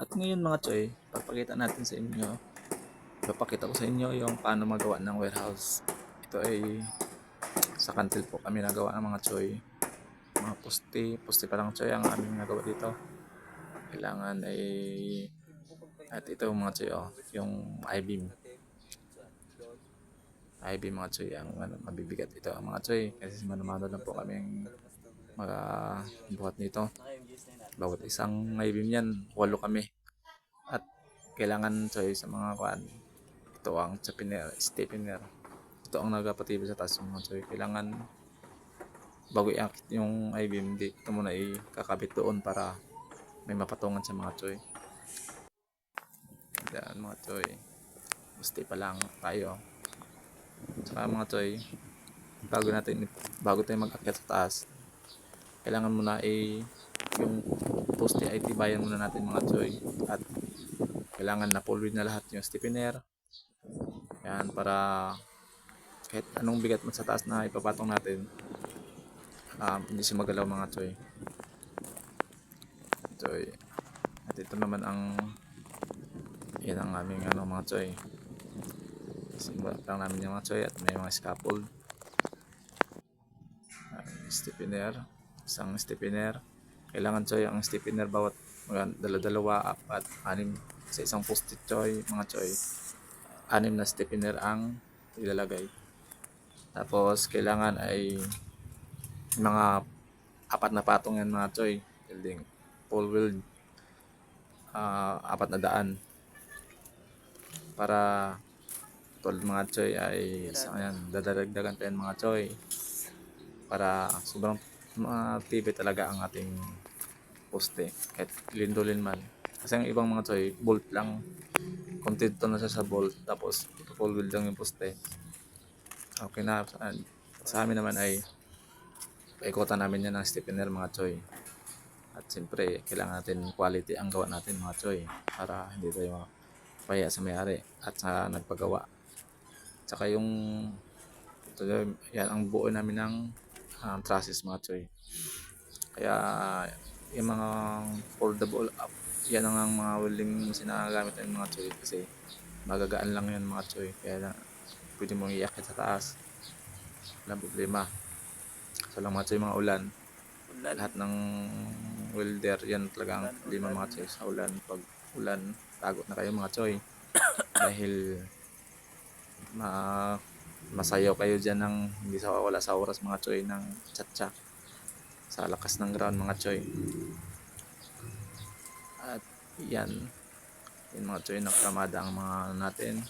At ngayon mga choy, papakita ko sa inyo yung paano magawa ng warehouse. Ito ay sa kantil po kami nagawa ng mga choy. Mga poste pa lang choy ang aming nagawa dito. Kailangan ay at ito mga choy yung I-beam. I-beam mga choy ang mabibigat ito ang mga choy kasi manumano lang po kaming buhat nito. Bawat isang I-beam yan, 8 kami. At kailangan choy sa mga kuan. Ito ang stiffener. Ito ang nagapatibay sa taas mga choy. Kailangan bago iakit yung I-beam, ito muna ikakabit doon para may mapatungan sa mga choy. Yan mga choy. Gusti pa lang tayo. Saka mga choy, bago tayo mag-akyat sa taas, kailangan muna yung poste ay tibayan muna natin mga choy. At kailangan na full na lahat yung stiffener. Yan para kahit anong bigat mo sa taas na ipapatong natin, hindi siya magalaw mga choy. At ito naman yan ang aming mga choy. Simulat lang namin yung mga choy at may mga scaffold. Stiffener, isang stiffener. Kailangan choy ang stiffener bawat dalawa, 4, 6 sa isang post-it choy mga choy. 6 na stiffener ang ilalagay. Tapos kailangan ay mga 4 na patong yan mga choy. Building full wheel 4 na daan para tulad mga choy ay dadaragdagan pa yan mga choy para sobrang matibay talaga ang ating poste kahit lindolin man. Kasi ang ibang mga choy bolt lang, kontento na siya sa bolt tapos full wheel lang yung poste. Okay na. Sa amin naman ay paikutan namin yan ng stiffener mga choy. At siyempre kailangan natin quality ang gawa natin mga choy para hindi tayo pahiya sa may-ari at sa nagpagawa. Tsaka yan ang buo namin ng trusses mga choy. Kaya yung mga foldable up, yan ang mga welding machine na gamit ng mga choy kasi magagaan lang yan mga choy. Kaya pwede mong iakit sa taas, walang problema. So lang mga choy, mga ulan, lahat ng welder yan talagang problema mga choy sa ulan. Pag ulan, tagot na kayo mga choy dahil masayaw kayo dyan ng hindi wala sa oras mga choy ng chatcha sa lakas ng ground mga choy. At yan mga choy, nakakamada ang mga natin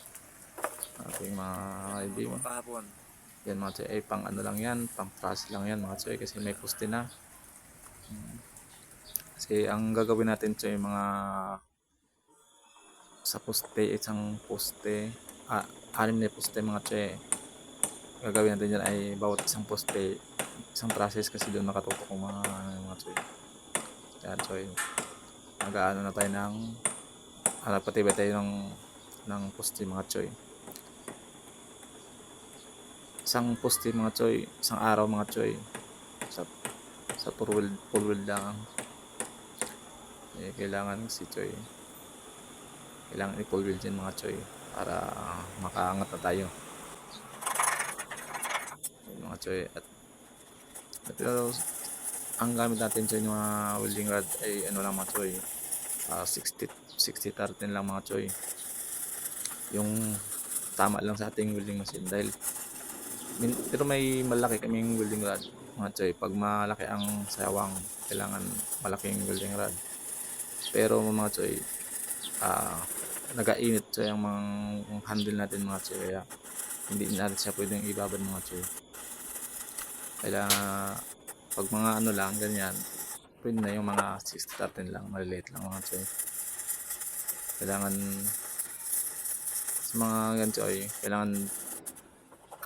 ating mga ID yan mga choy ay pang lang yan, pang trust lang yan mga choy kasi may poste na. Kasi ang gagawin natin choy mga sa poste, isang poste 6 na poste mga choy. Gagawin natin dyan ay bawat isang poste isang process kasi doon nakatutok ng mga choy. Kaya choy, mag-aano na tayo ng patibay tayo ng poste mga choy. Isang poste mga choy, isang araw mga choy sa full wheel lang kailangan choy, kailangan i-full wheel dyan mga choy para makaangat na tayo mga choy. At pero ang gamit natin choy ng mga welding rod ay lang mga choy, 60-30 lang mga choy, yung tama lang sa ating welding machine. Pero may malaki kaming welding rod mga choy. Pag malaki ang sawang, kailangan malaking welding rod. Pero mga choy, nagainit siya yung mga handle natin mga choy, kaya hindi natin siya pwedeng ibabad mga choy. Kailangan pag mga lang ganyan, pwede na yung mga 60-30 lang, maliliit lang mga choy. Kailangan sa mga ganito ay kailangan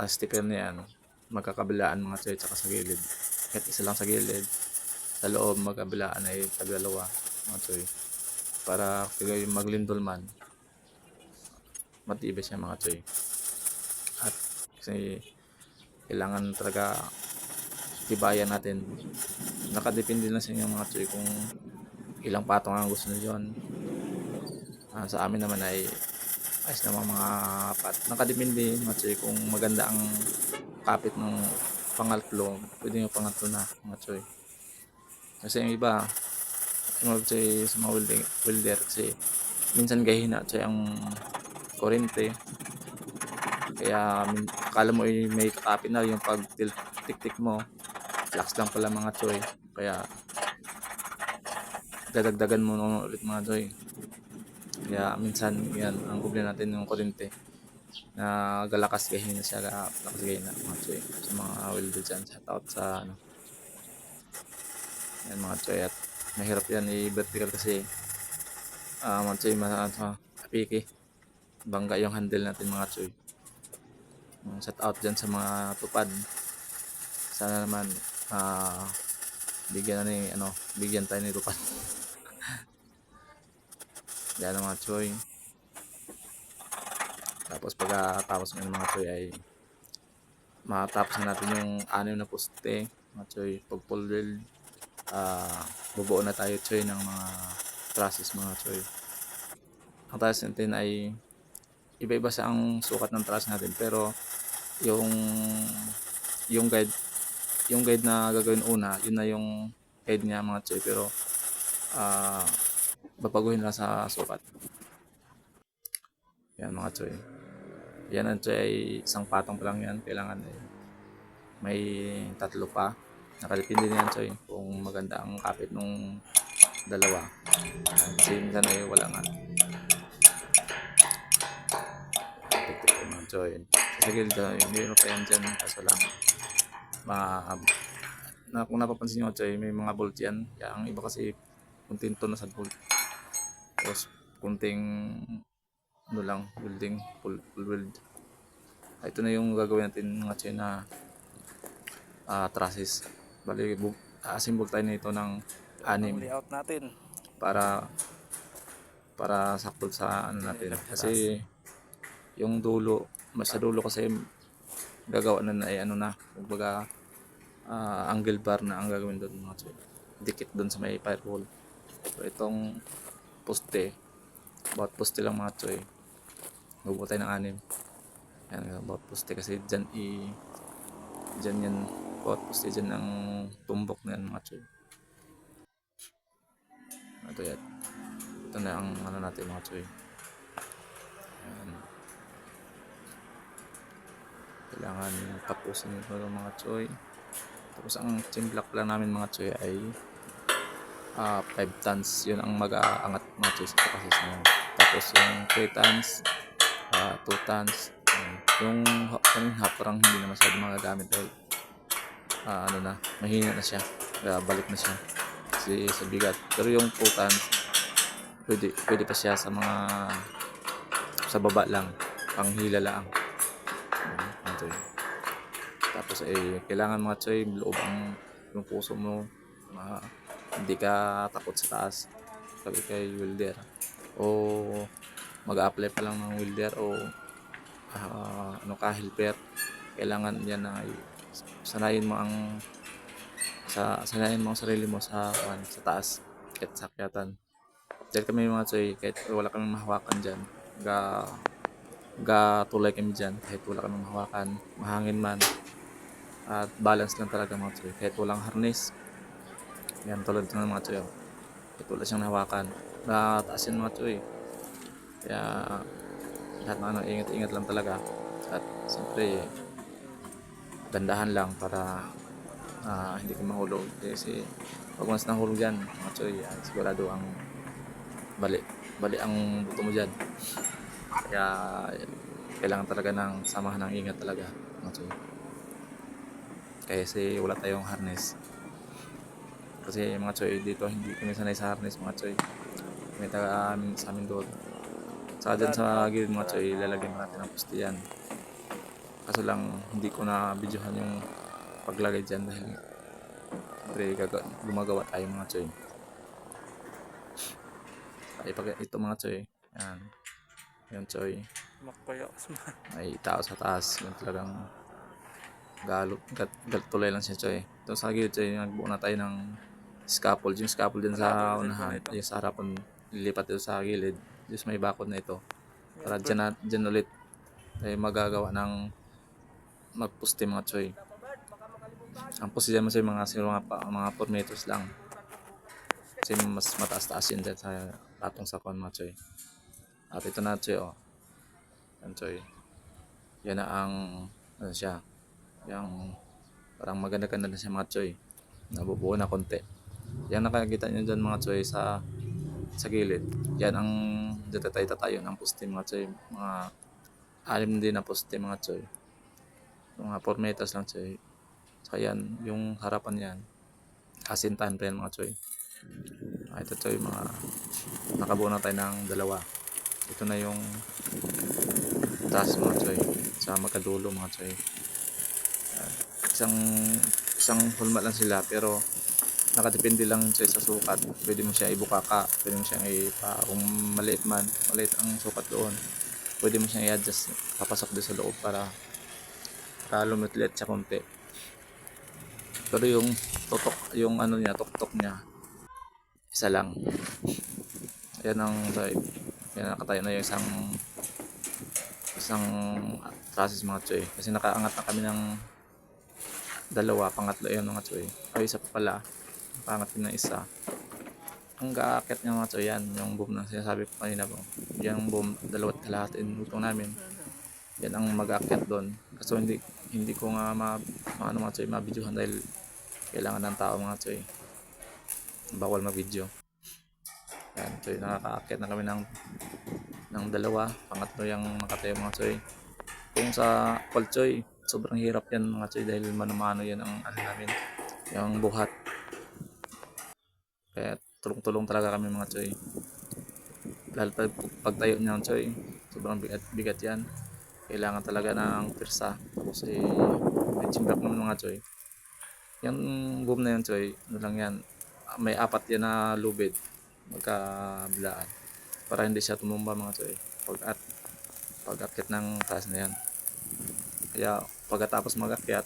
sticker na yan magkakabilaan mga choy, tsaka sa gilid. Kahit isa lang sa gilid, sa loob magkabilaan ay tagdalawa mga choy para kaya maglindol man matibay siya mga choy. At kasi kailangan talaga tibayan natin, nakadepende lang sa inyo mga choy kung ilang patong ang gusto nyo dyan. Sa amin naman ay ayos naman mga nakadepende mga choy kung maganda ang kapit ng pangatlo, pwede yung pangatlo na mga choy. Kasi yung iba, yung mga choy sa mga welder kasi minsan gahina choy ang kurente. Kaya akala mo may kakapit na yung pag tik-tik mo, lakas lang pala mga choy. Kaya dadagdagan mo na ulit mga choy. Kaya minsan yan ang problema natin yung kurente na galakas gahina siya, lakas gahina mga choy. Sa mga welder dyan, shout out sa ano, yan mga choy. At mahirap yan i-vertical kasi mga choy, apiki, bangga yung handle natin mga choy. Shout out dyan sa mga tupad. Sana naman bigyan na ni bigyan tayo ni tupad. Yan mga choy. Tapos pagkatapos ng mga choy ay matapos na natin yung 6 na poste mga choy. Pag full weld, bubuo na tayo choy ng mga trusses mga choy. Ang trusses natin ay iba-iba sa ang sukat ng truss natin, pero yung guide na gagawin una, yun na yung guide niya mga choy, pero babaguhin lang sa sukat. Yan mga choy. Yan ang choy ay isang patong pa lang yan. Kailangan may 3 pa. Nakadepende na yan choy kung maganda ang kapit nung dalawa. Kasi minsan ay wala nga. Ito mga choy. Sa gilid mayroon pa yan dyan. Kaso lang kung napapansin nyo choy, may mga bolt yan. Kaya ang iba kasi kunting to na sa bolt. Tapos kunting lang, welding, full weld. Ito na yung gagawin natin mga choy na trusses. Bali, assemble tayo nito ng 6 layout natin para sakto sa ano natin. Kasi yung dulo, sa dulo kasi gagawa na ay kumbaga angle bar na ang gagawin doon mga choy. Dikit doon sa may firewall. So itong poste, bawat poste lang mga choy, magbuo tayo ng 6. Yan, bawat poste kasi dyan yan, bawat poste dyan ang tumbok na yan mga choy. Ito na ang natin mga choy. Yan. Kailangan tapusin ito mga choy. Tapos ang chain block lang namin mga choy ay 5 tons. Yun ang mag-aangat mga choy sa kapasas na. Tapos yung 3 tons, 2 tons. Yung half parang hindi na masyado magagamit dahil mahina na siya. Kaya balik na siya kasi sa bigat. Pero yung 2 tons, pwede pa siya sa baba lang, panghila lang. Tapos kailangan mga choy, loob yung puso mo, hindi ka takot sa taas sabi kay welder, o mag-apply pa lang ng welder o helper. Kailangan yan na sanayin mo ang sarili mo sa taas kahit sakyatan. Dahil kami mga choy, kahit wala kaming mahawakan dyan, tulay kami dyan kahit wala kaming mahawakan, mahangin man, at balance lang talaga mga choy kahit walang harness. Yan, tulad ng mga choy, kahit wala siyang nahawakan, nataas yan mga choy. Kaya lahat ng ingat-ingat lang talaga, at siyempre dandahan lang para hindi ka mahulog. Kasi pag once nahulog dyan mga choy, sigurado ang bali ang buto mo dyan. Kaya kailangan talaga ng samahan ng ingat talaga mga choy. Kasi wala tayong harness. Kasi mga choy, dito hindi kami sanay sa harness mga choy. May taga sa amin doon. Saka dyan sa gilid mga choy, lalagyan natin ng poste yan. Kaso lang hindi ko na videohan yung paglagay dyan dahil gumagawa tayo mga choy. Ito mga choy, yan. Yan choy, may tao sa taas. Yung talagang tulay lang siya choy. Ito sa gilid choy, nagbuo na tayo ng scaffold. Yung scaffold din sa unahan, yung sa harapan, lilipat dito sa gilid, just may bakod na ito. Para dyan ulit tayo magagawa ng magpuste mga choy. Ang puste dyan mga choy, mga 4 meters lang. Kasi mas mataas-taas yun dyan sa patong sa kon mga choy. At ito na choy, oh. Yan choy. Yan na ang, ano siya, yung parang maganda-ganda na siya mga choy. Nabubuo na konti. Yan nakakita nyo dyan mga choy sa gilid. Yan ang tatay-tatayo ng poste mga choy. Mga alim din na poste mga choy. Mga 4 meters lang choy. Saka yan, yung harapan yan, asintahan pa yan mga choy. Ito choy, mga nakabuo na tayo ng dalawa. Ito na yung taas mga choy. Sa magkadulo mga choy. Isang hulma lang sila pero nakadepende lang siya sa sukat. Pwede mo siya ibukaka, pwede mo siya kung maliit ang sukat doon, pwede mo siyang i-adjust, papasok doon sa loob para lumutlit siya konti. Pero yung yung ano niya, tuktok niya, isa lang. Yan ang yan, nakatayo na yung isang process mga choy. Kasi nakaangat na kami ng dalawa, pangatlo yun mga choy. Ay, isa pa pala. Pangat din ng isa. Ang gaakit niya mga choy, yan yung boom na sinasabi ko kanina po. Yung boom, 2.5 inutong namin. Yan ang mag-aakyat doon. Kaso hindi ko nga mga choy, mabidyohan dahil kailangan ng tao mga choy. Bawal ma-video. Yan choy, nakakaakyat na kami ng dalawa. Pangatlo yung nakatayo mga choy. Kung sa call choy, sobrang hirap yan mga choy dahil mano-mano yan ang namin, yung buhat. Kaya tulong-tulong talaga kami mga choy. Lalo pagtayo niyan choy, sobrang bigat yan. Kailangan talaga ng pirsa. Tapos may chimbak naman mga choy. Yung boom na yun choy, ano lang yan, may 4 yan na lubid magkablaan para hindi siya tumumba mga choy pag-akyat ng taas na yan. Kaya pagkatapos mag-akyat,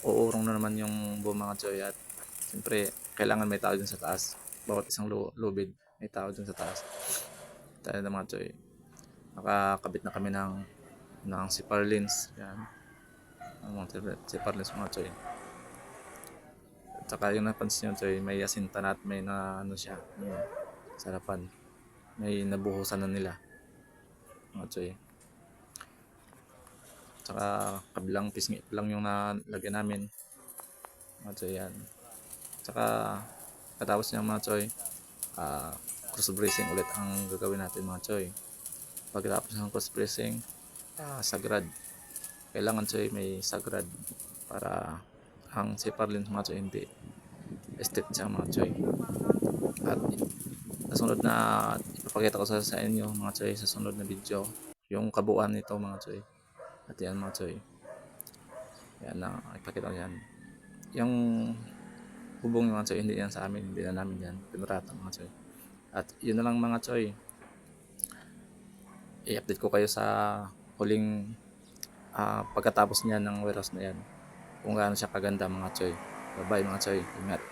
uurong na naman yung boom mga choy. At siyempre kailangan may tao dun sa taas. Bawat isang lubid may tao dun sa taas. Tayo na mga choy, nakakabit na kami ng zipper lens. Yan ang mga zipper lens mga choy. At saka yung napansin nyo choy, may asintan at may na ano siya, sarapan, may nabuhusan na nila mga choy. Tsaka kabilang pisngi lang yung nalagyan namin mga choy. Yan. Tsaka katapos niya mga choy, cross bracing ulit ang gagawin natin mga choy. Pagkatapos ng cross bracing, sagrad. Kailangan choy may sagrad para ang zipper lens mga choy hindi estate siya mga choy. At nasunod na ipapakita ko sa inyo mga choy sa sunod na video yung kabuuan nito mga choy. At yan mga choy, yan na ipakita ko yan. Yung bubong mga choy, hindi yan sa amin, hindi na namin yan pinurata mga choy. At yun na lang mga choy, i-update ko kayo sa huling pagkatapos niya ng warehouse na yan, kung gaano siya kaganda mga choy. Bye bye mga choy, ingat.